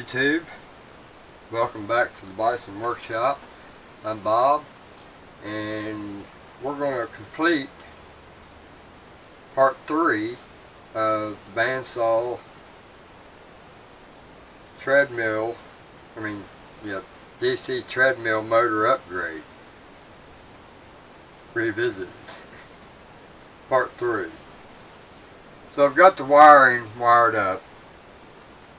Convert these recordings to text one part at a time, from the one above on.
YouTube. Welcome back to the Bison Workshop. I'm Bob, and we're going to complete part 3 of the bandsaw DC treadmill motor upgrade revisited. Part 3. So I've got the wiring wired up.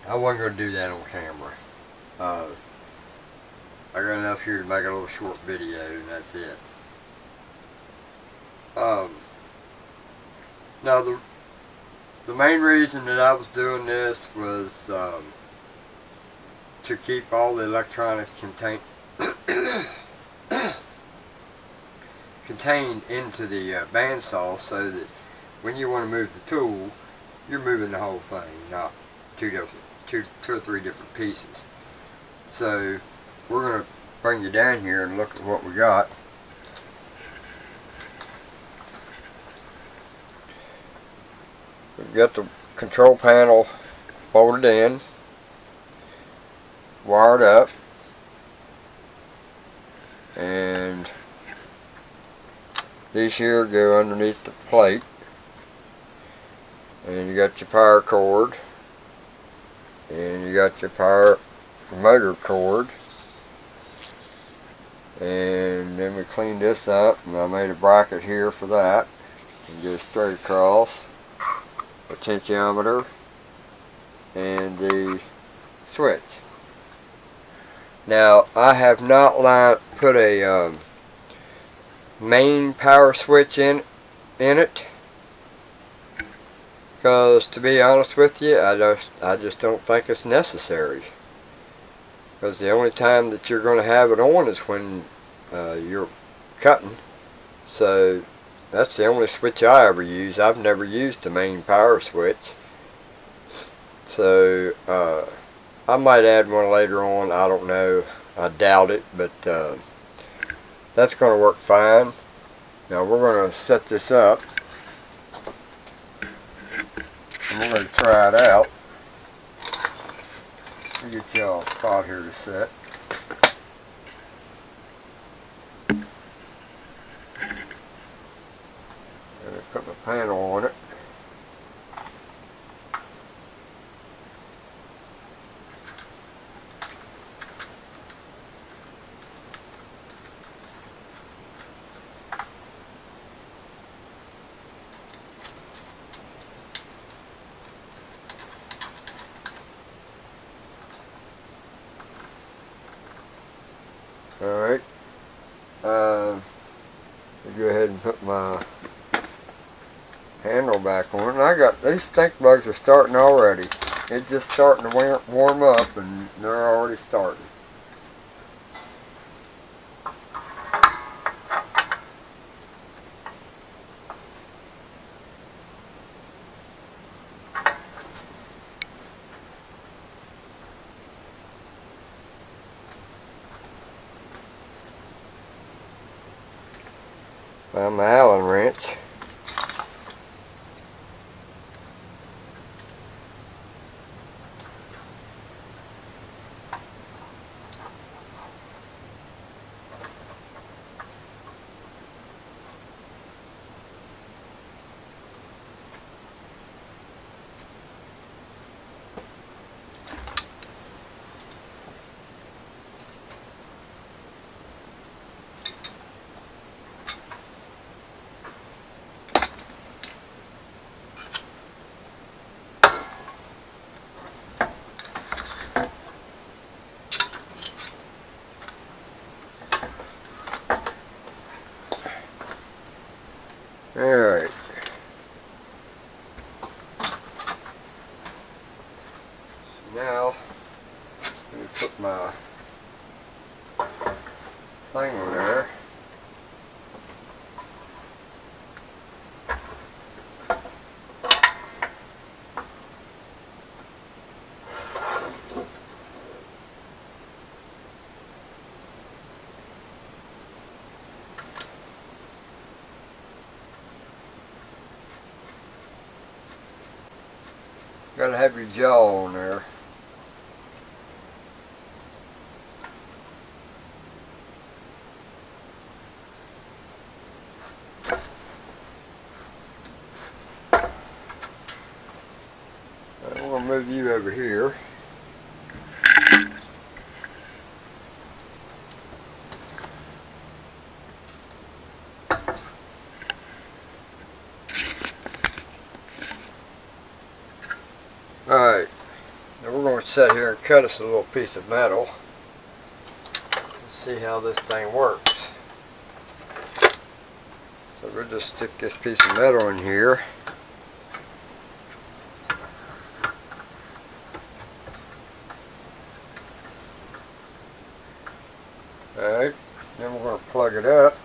I wasn't going to do that on camera. I got enough here to make a little short video, and that's it. Now the main reason that I was doing this was to keep all the electronics contained into the bandsaw, so that when you want to move the tool, you're moving the whole thing, not two or three different pieces. So we're going to bring you down here and look at what we got. We've got the control panel bolted in, wired up, and these here go underneath the plate, and you got your power cord, and you got your motor cord, and then we cleaned this up, and I made a bracket here for that, and go straight across, a potentiometer, and the switch. Now I have not put a main power switch in it, because to be honest with you, I just don't think it's necessary. Because the only time that you're going to have it on is when you're cutting. So that's the only switch I ever use. I've never used the main power switch. So I might add one later on. I don't know. I doubt it, but that's going to work fine. Now we're going to set this up, and we're going to try it out. Let me get y'all a spot here to set. And I put my panel on it. Alright, I'll go ahead and put my handle back on. And I got, these stink bugs are starting already. It's just starting to warm up, and they're already starting. Found my Allen wrench. Alright. Now, let me put my thing on there. Gotta have your jaw on there. move you over here. Alright, now we're going to sit here and cut us a little piece of metal and see how this thing works. So we'll just stick this piece of metal in here. Alright, then we're going to plug it up.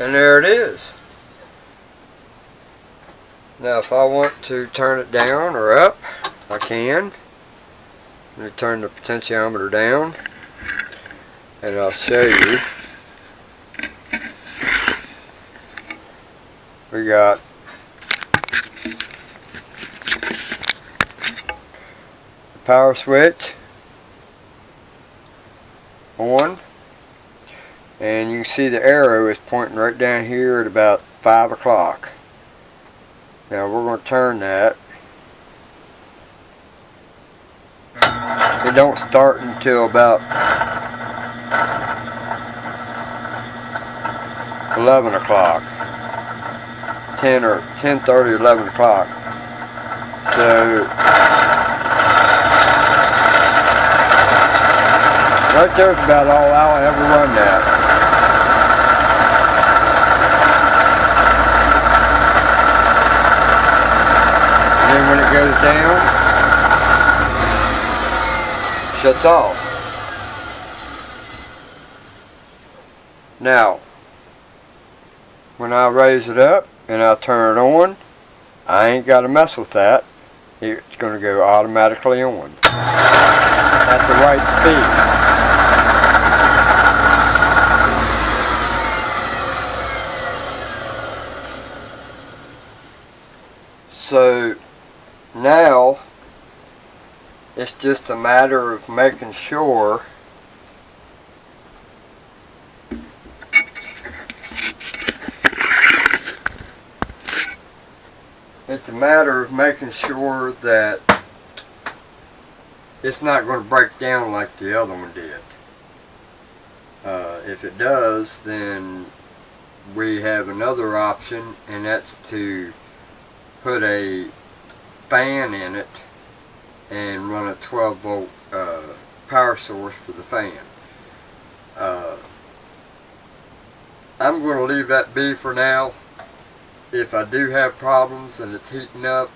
And there it is. Now if I want to turn it down or up, I can. Let me turn the potentiometer down and I'll show you. We got the power switch on. And you can see the arrow is pointing right down here at about 5 o'clock. Now we're going to turn that. It don't start until about 11 o'clock. 10:30, 11 o'clock. So right there's about all I'll ever run that. And then when it goes down, shuts off. Now, when I raise it up and I turn it on, I ain't got to mess with that. It's going to go automatically on at the right speed. So now it's just a matter of making sure that it's not going to break down like the other one did. If it does, then we have another option, and that's to put a fan in it and run a 12 volt power source for the fan. I'm going to leave that be for now. If I do have problems and it's heating up,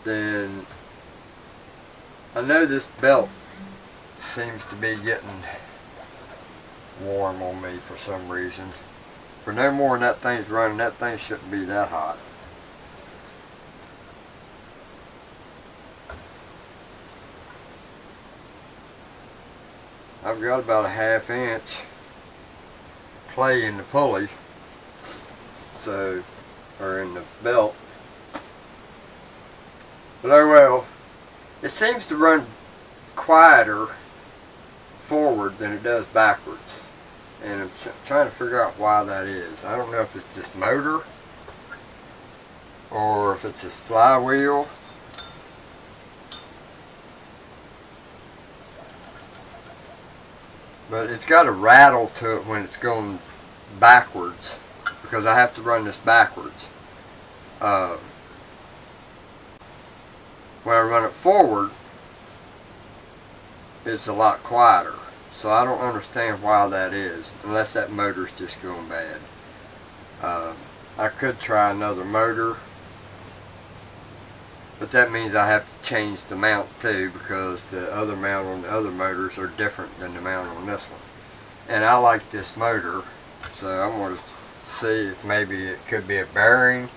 then I know this belt seems to be getting warm on me for some reason. For no more than that thing's running, that thing shouldn't be that hot. I've got about a 1/2 inch play in the pulley, so, or in the belt. But oh well, it seems to run quieter forward than it does backwards, and I'm trying to figure out why that is. I don't know if it's just motor or if it's just flywheel. But it's got a rattle to it when it's going backwards, because I have to run this backwards. When I run it forward, it's a lot quieter. So I don't understand why that is, unless that motor's just going bad. I could try another motor, But that means I have to change the mount too, because the other mount on the other motors are different than the mount on this one. And I like this motor, so I'm going to see if maybe it could be a bearing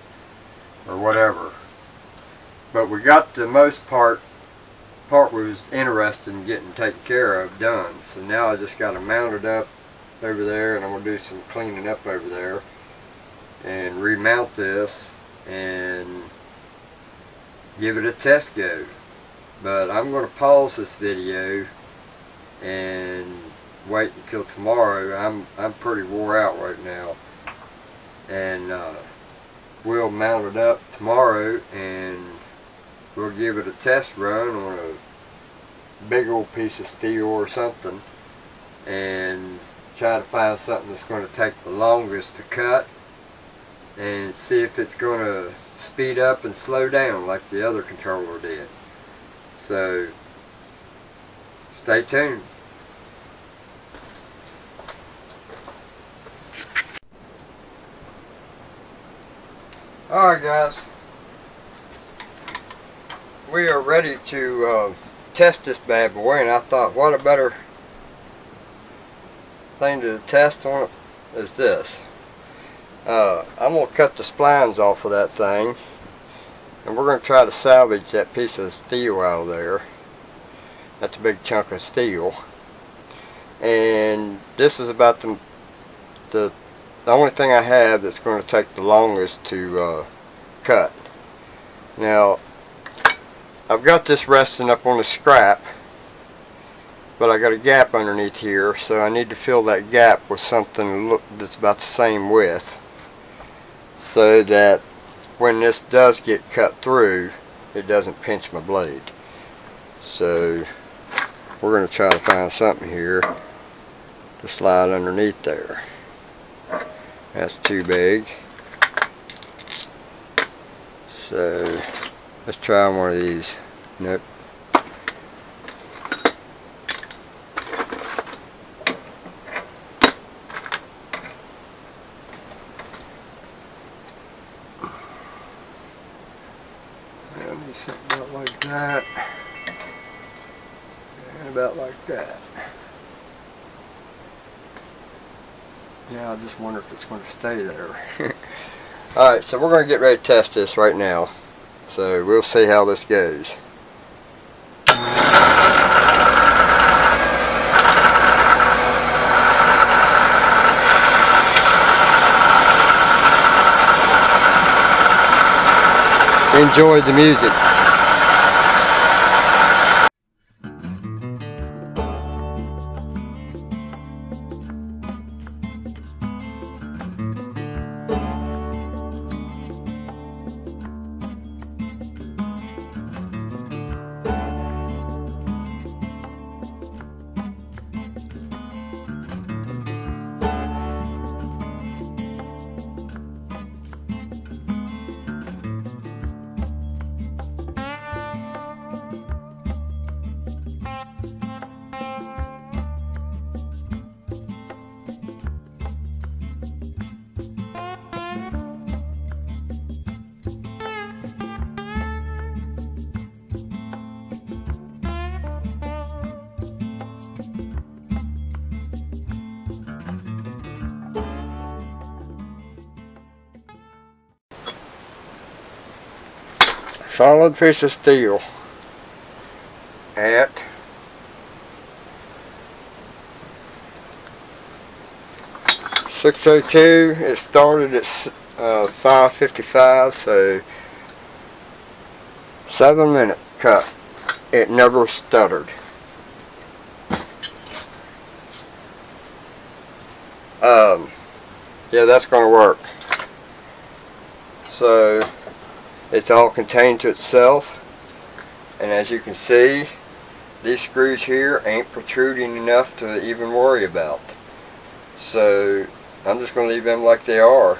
or whatever. But we got the most part we was interested in getting taken care of done. So now I just got to mount it up over there, and I'm going to do some cleaning up over there and remount this and give it a test go. But I'm going to pause this video and wait until tomorrow. I'm pretty wore out right now, and we'll mount it up tomorrow and we'll give it a test run on a big old piece of steel or something, and try to find something that's going to take the longest to cut, and see if it's going to speed up and slow down like the other controller did. So stay tuned. Alright guys, we are ready to test this bad boy, and I thought what a better thing to test on it is this. I'm going to cut the splines off of that thing, and we're going to try to salvage that piece of steel out of there. That's a big chunk of steel, and this is about the only thing I have that's going to take the longest to cut. Now I've got this resting up on the scrap, but I got a gap underneath here, so I need to fill that gap with something that's about the same width, so that when this does get cut through, it doesn't pinch my blade. So we're going to try to find something here to slide underneath there. That's too big. So let's try one of these. Nope. Maybe something about like that. And about like that. Yeah, I just wonder if it's going to stay there. Alright, so we're going to get ready to test this right now. So we'll see how this goes. Enjoy the music. Solid piece of steel at 6:02. It started at 5:55, so 7-minute cut. It never stuttered. Yeah, that's going to work. So it's all contained to itself, and as you can see, these screws here ain't protruding enough to even worry about. So I'm just going to leave them like they are.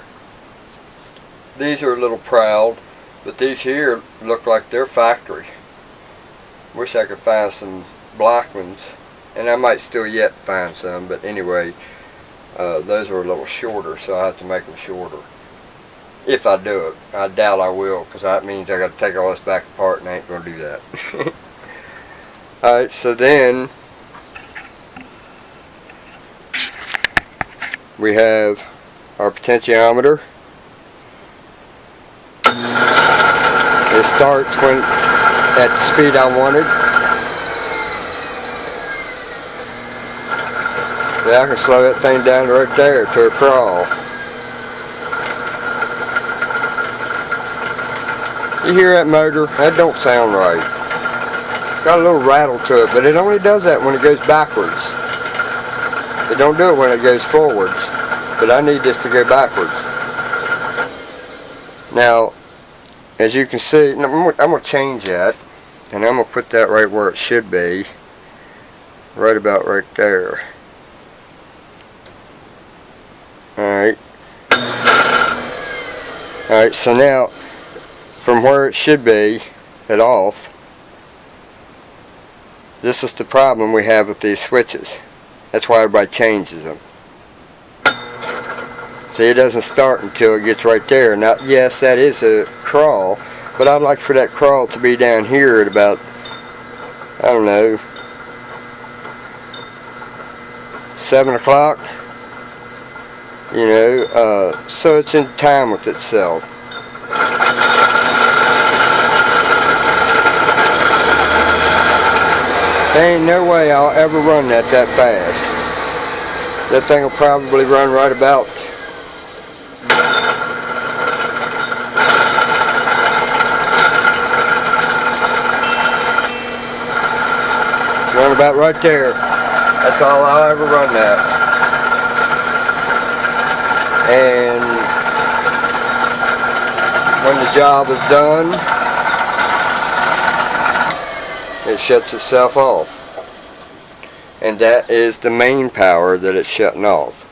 These are a little proud, but these here look like they're factory. Wish I could find some black ones, and I might still yet find some, but anyway, those are a little shorter, so I have to make them shorter. If I do it. I doubt I will, because that means I got to take all this back apart, and I ain't going to do that. Alright, so then we have our potentiometer. It starts when at the speed I wanted. Yeah, I can slow that thing down right there to a crawl. You hear that motor? That don't sound right. Got a little rattle to it, but it only does that when it goes backwards. It don't do it when it goes forwards. But I need this to go backwards. Now, as you can see, I'm going to change that, and I'm going to put that right where it should be, right about right there. Alright. Alright, so now, from where it should be, at off, this is the problem we have with these switches. That's why everybody changes them. See, it doesn't start until it gets right there. Now, yes, that is a crawl, but I'd like for that crawl to be down here at about, I don't know, 7 o'clock. You know, so it's in time with itself. There ain't no way I'll ever run that fast. That thing will probably run right about right there. That's all I'll ever run that. And when the job is done, it shuts itself off. And that is the main power that it's shutting off.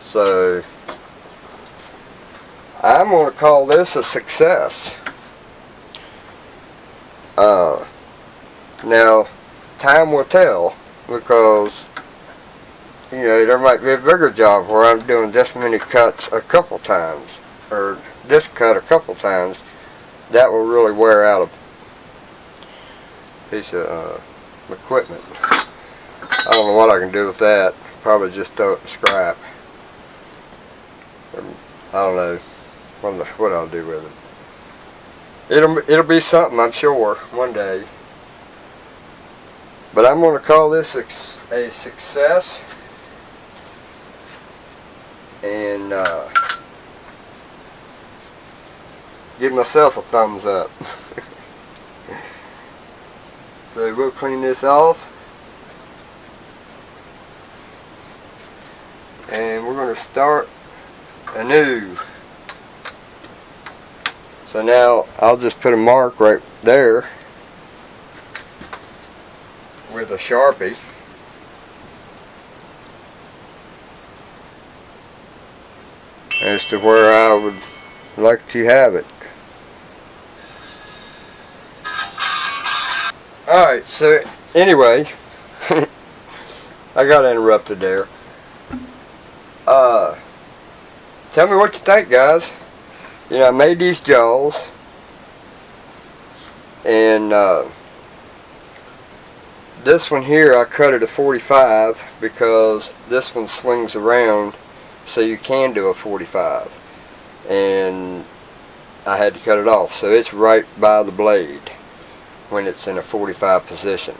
So I'm going to call this a success. Now, time will tell, because you know, there might be a bigger job where I'm doing this many cuts a couple times, or this cut a couple times. That will really wear out a piece of equipment. I don't know what I can do with that. Probably just throw it in scrap. I don't know what I'll do with it. It'll be something, I'm sure, one day. But I'm going to call this a success, and give myself a thumbs up. So we'll clean this off, and we're going to start anew. So now I'll just put a mark right there with a Sharpie, as to where I would like to have it. Alright, so anyway, I got interrupted there. Tell me what you think, guys. You know, I made these jaws, and this one here I cut it a 45 because this one swings around so you can do a 45, and I had to cut it off, so it's right by the blade when it's in a 45 position.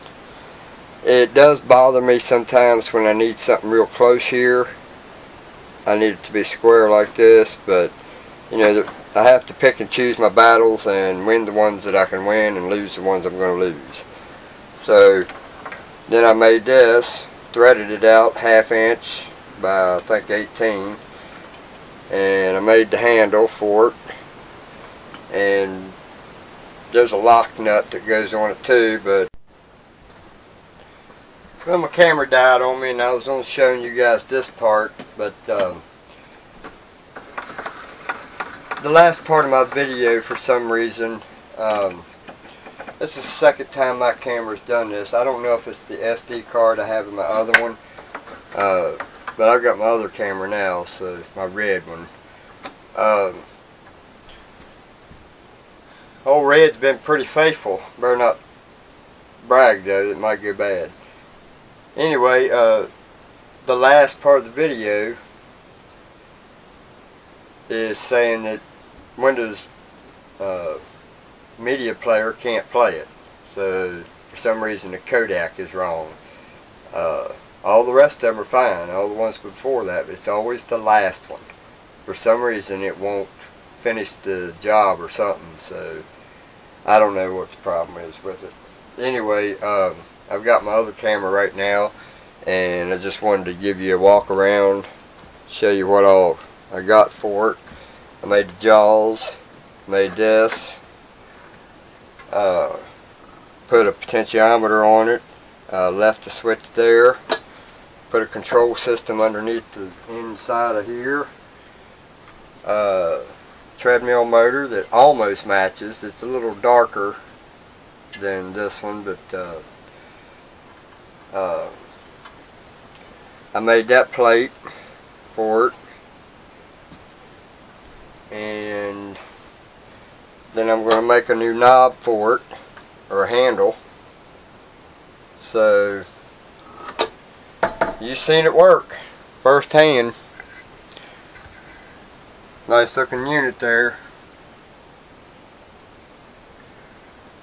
It does bother me sometimes when I need something real close here. I need it to be square like this, but you know, I have to pick and choose my battles and win the ones that I can win and lose the ones I'm going to lose. So then I made this, threaded it out 1/2 inch by I think 18, and I made the handle for it, and there's a lock nut that goes on it too, but well, my camera died on me and I was only showing you guys this part, but the last part of my video, for some reason, this is the second time my camera's done this. I don't know if it's the SD card I have in my other one, but I've got my other camera now, so my red one. Old Red's been pretty faithful. Better not brag though, it might go bad. Anyway, the last part of the video is saying that Windows media player can't play it. So for some reason the codec is wrong. All the rest of them are fine, all the ones before that, but it's always the last one. For some reason it won't finish the job or something, so I don't know what the problem is with it. Anyway, I've got my other camera right now, and I just wanted to give you a walk around, show you what all I got for it. I made the jaws, made this, put a potentiometer on it, left the switch there, put a control system underneath the inside of here, treadmill motor that almost matches. It's a little darker than this one, but I made that plate for it, and then I'm going to make a new knob for it, or a handle. So you've seen it work firsthand. Nice looking unit there.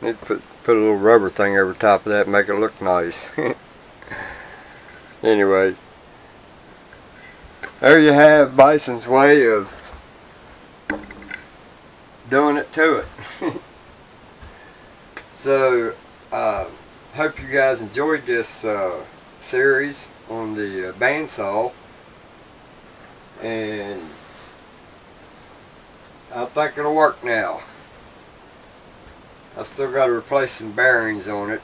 Need to put a little rubber thing over top of that and make it look nice. Anyway, there you have Bison's way of doing it to it. So hope you guys enjoyed this series on the bandsaw, and I think it'll work now. I still got to replace some bearings on it.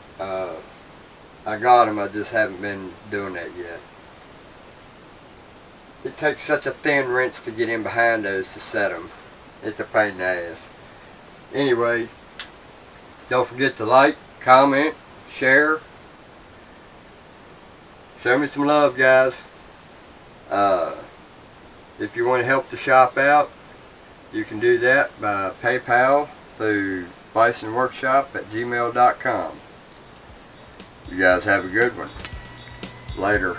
I got them, I just haven't been doing that yet. It takes such a thin wrench to get in behind those to set them. It's a pain in the ass. Anyway, don't forget to like, comment, share. Show me some love, guys. If you want to help the shop out, you can do that by PayPal through bisonworkshop@gmail.com. You guys have a good one. Later.